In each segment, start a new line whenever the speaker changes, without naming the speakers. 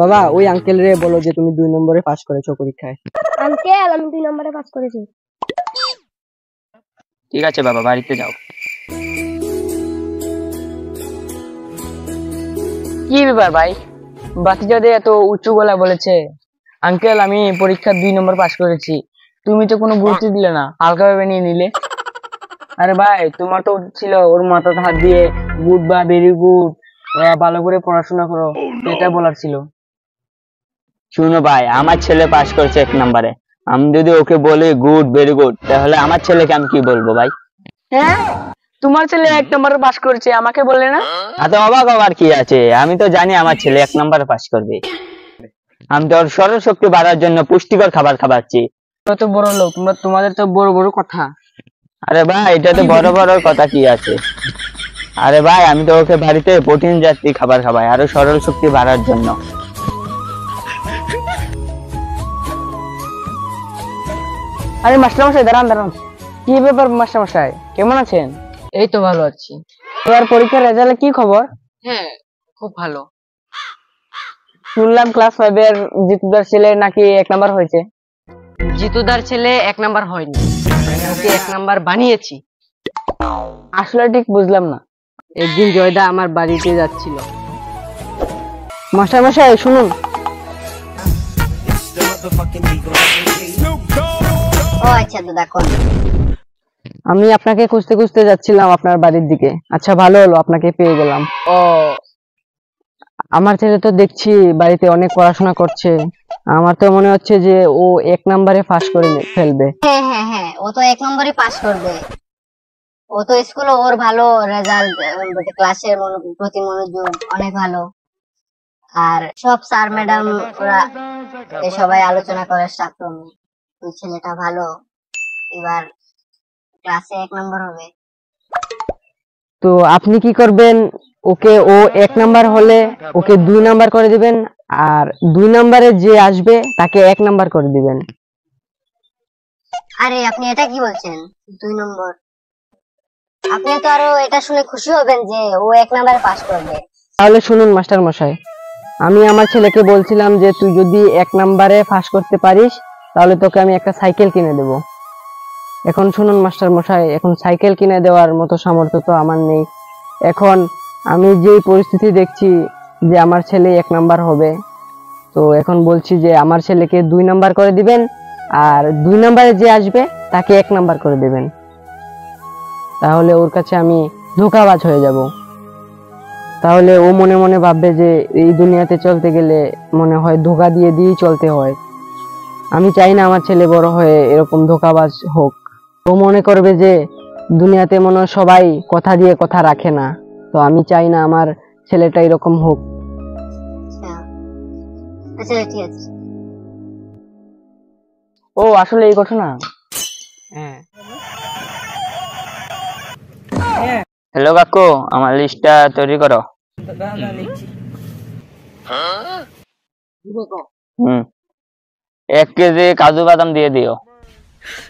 বাবা ওই আঙ্কেল রে বলো যে তুমি 2 নম্বরে পাস করেছো পরীক্ষায়।
আঙ্কেল আমি 2 নম্বরে পাস করেছি।
ঠিক আছে বাবা, বাড়িতে যাও।
কি ব্যাপার ভাই, বাতিজাদে এত উঁচু গলা বলেছে আঙ্কেল আমি পরীক্ষা 2 নম্বর পাস করেছি, তুমি তো কোনো গুরুত্ব দিলে না, হালকা ভাবে নিয়ে নিলে। আরে ভাই তোমার তো উচিত ছিল ওর মাথাতে হাত দিয়ে গুড বা ভেরি গুড, ভালো করে পড়াশোনা করো, এটা বলার ছিল।
শুনো ভাই, আমার ছেলে পাস করেছে 1 নম্বরে, আমি যদি ওকে বলি গুড ভেরি গুড, তাহলে আমার ছেলেকে আমি কি বলবো ভাই?
হ্যাঁ তোমার ছেলে 1 নম্বরে পাস করেছে, আমাকে বললে না?
এত অবাক হবার কি আছে, আমি তো জানি আমার ছেলে 1 নম্বরে পাস করবে। আমি তো ওর স্মরণ শক্তি বাড়ার জন্য পুষ্টিকর খাবার খাওয়াচ্ছি।
তোমরা তো বড় লোক, তোমাদের তো বড় বড় কথা।
আরে ভাই এটাতে বড় বড় কথা কি আছে? আরে ভাই আমি তো ওকে বাড়িতে প্রোটিন জাতীয় খাবার খাওয়াই আরো সরল শক্তি বাড়ার জন্য।
আরে মাস্টার মশাই দাঁড়ান দাঁড়ান, কি ব্যাপার মাস্টার মশাই, কেমন আছেন? এই তো ভালো আছি। এবার পরীক্ষার রেজাল্টে কি খবর? হ্যাঁ খুব ভালো। শুনলাম ক্লাস 5 এর জিতুদার ছেলে নাকি 1 নাম্বার হয়েছে। জিতুদার ছেলে 1 নাম্বার হয়নি, ওকে 1 নাম্বার বানিয়েছি। আসলে ঠিক বুঝলাম না। একদিন জয়দা আমার বাড়িতে যাচ্ছিল। মাস্টার মশাই শুনুন।
ও আচ্ছা দাদা কোন?
আমি আপনাকে খুঁজতে খুঁজতে যাচ্ছিলাম আপনার বাড়ির দিকে। আচ্ছা ভালো হলো আপনাকে পেয়ে গেলাম। ও আমার ছেলে তো দেখছি বাড়িতে অনেক পড়াশোনা করছে, আমার তো মনে হচ্ছে যে ও 1 নম্বরে পাস করে ফেলবে।
হ্যাঁ হ্যাঁ হ্যাঁ, ও তো 1 নম্বরে পাস করবে। ও তো স্কুলে ওর ভালো রেজাল্ট, ক্লাসের প্রতি মনোযোগ অনেক ভালো। আর সব স্যার ম্যাডাম ওরা সবাই আলোচনা করে ছাত্র নিয়ে, ওই ছেলেটা ভালো, এবার ক্লাসে 1 নম্বর হবে।
তো আপনি কি করবেন, ওকে ও 1 নাম্বার হলে ওকে 2 নাম্বার করে দিবেন, আর 2 নাম্বারে যে আসবে তাকে 1 নাম্বার করে দিবেন।
আরে আপনি এটা কি বলছেন? 2 নম্বর? আপনি তো আরো এটা শুনে খুশি হবেন যে ও 1 নম্বরে পাস করবে।
তাহলে শুনুন মাস্টার মশাই, আমি আমার ছেলেকে বলছিলাম যে তুই যদি 1 নাম্বারে পাস করতে পারিস তাহলে তোকে আমি একটা সাইকেল কিনে দেব। এখন শুনুন মাস্টার মশাই, এখন সাইকেল কিনে দেওয়ার মতো সামর্থ্য তো আমার নেই। এখন আমি যে পরিস্থিতি দেখছি যে আমার ছেলে 1 নাম্বার হবে, তো এখন বলছি যে আমার ছেলেকে 2 নাম্বার করে দিবেন, আর 2 নাম্বারে যে আসবে তাকে 1 নাম্বার করে দিবেন। তাহলে ওর কাছে আমি ধোঁকাবাজ হয়ে যাব। তাহলে ও মনে মনে ভাববে যে এই দুনিয়াতে চলতে গেলে মনে হয় ধোঁকা দিয়ে দিয়েই চলতে হয়। আমি চাই না আমার ছেলে বড় হয়ে এরকম ধোঁকাবাজ হোক। ও মনে করবে যে দুনিয়াতে মনে হয় সবাই কথা দিয়ে কথা রাখে না, তো আমি চাই না আমার ছেলেটা এরকম হোক।
আচ্ছা ঠিক আছে।
ও আসলে এই ঘটনা। হ্যাঁ
হ্যালো কাকু, আমার লিস্টটা তৈরি করো। হুম 1 কেজি কাজু বাদাম দিয়ে দিও।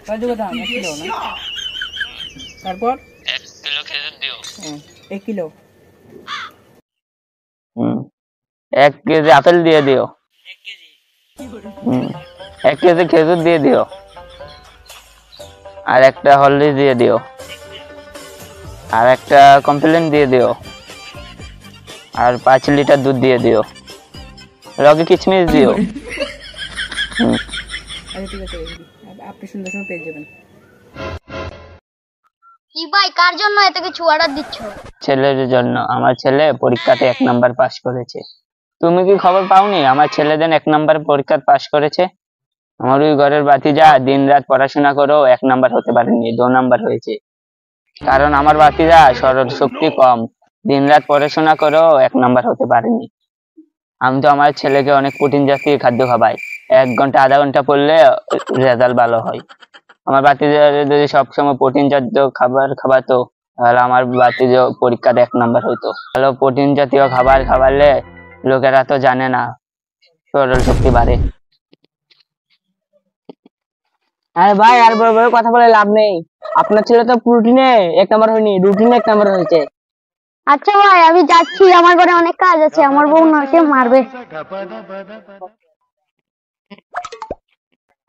কাজু বাদাম 1 কিলো না, তারপর
1 কিলো খেজুর দিও।
1 কিলো।
1 কেজি আপেল দিয়ে দিও।
1 কেজি।
1 কেজি খেজুর দিয়ে দিও, আর একটা হলদি দিয়ে দিও, আর একটা কমপ্লেন দিয়ে দিও, আর 5 লিটার দুধ দিয়ে দিও, লগে কিশমিশ দিও।
আচ্ছা ঠিক আছে, আপনি সুন্দর সময় পেয়ে যাবেন।
কি ভাই কার জন্য এত কিছু অর্ডার দিচ্ছ?
ছেলের জন্য, আমার ছেলে পরীক্ষাতে 1 নাম্বার পাস করেছে। তুমি কি খবর পাওনি আমার ছেলে যেন 1 নাম্বার পরীক্ষা পাস করেছে? আমার ওই ঘরের ভাতিজা দিন রাত পড়াশোনা করেও 1 নাম্বার হতে পারেনি, 2 নাম্বার হয়েছে। কারণ আমার ভাতিজা সরল শক্তি কম, দিন রাত পড়াশোনা করেও 1 নাম্বার হতে পারেনি। আমি তো আমার ছেলেকে অনেক প্রোটিন জাতীয় খাদ্য খাওয়াই, 1 ঘন্টা আধা ঘন্টা পড়লে রেজাল্ট ভালো হয়। আমার ভাতিজা যদি সবসময় প্রোটিন জাতীয় খাবার খাওয়াতো তাহলে আমার ভাতিজা পরীক্ষাতে 1 নাম্বার হইতো। ভালো প্রোটিন জাতীয় খাবার খাওয়ালে লোকেরা তো জানে না সরল শক্তি বাড়ে।
আরে ভাই আর বড় বড় কথা বলে লাভ নেই, আপনার ছেলে তো প্রোটিনে 1 নাম্বার হয়নি, রুটিনে 1 নাম্বার হয়েছে।
আচ্ছা ভাই আমি যাচ্ছি, আমার ঘরে অনেক কাজ আছে, আমার বউ নাকে মারবে।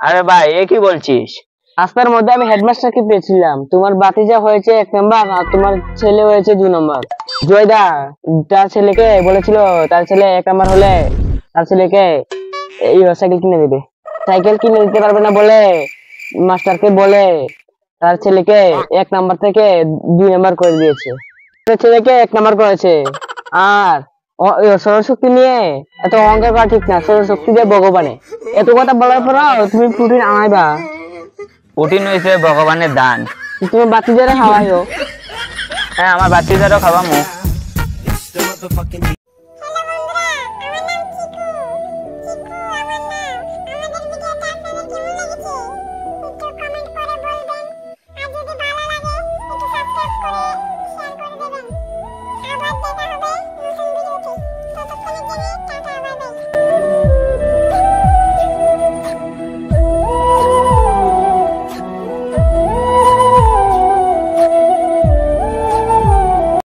আরে ভাই এ কি বলছিস?
রাস্তার মধ্যে আমি হেডমাস্টারকে পেয়েছিলাম, তোমার বাতিজা হয়েছে 1 নাম্বার আর তোমার ছেলে হয়েছে 2 নাম্বার। জয়দা তার ছেলেকে বলেছিল তার ছেলে 1 নাম্বার হলে তার ছেলেকে এই সাইকেল কিনে দেবে। সাইকেল কিনে দিতে পারবে না বলে মাস্টারকে বলে তার ছেলেকে 1 নাম্বার থেকে 2 নাম্বার করে দিয়েছে। তার ছেলেকে 1 নাম্বার করেছে। আর সৌরশক্তি নিয়ে এত অহংকার করা ঠিক না, সৌরশক্তি দিয়ে ভগবানে। এত কথা বলার পর তুমি প্রোটিন আনাইবা,
প্রোটিন হয়েছে ভগবানের দান।
তুমি বাচ্চাদের খাওয়াইও।
হ্যাঁ আমার বাচ্চাদেরও খাওয়ামো।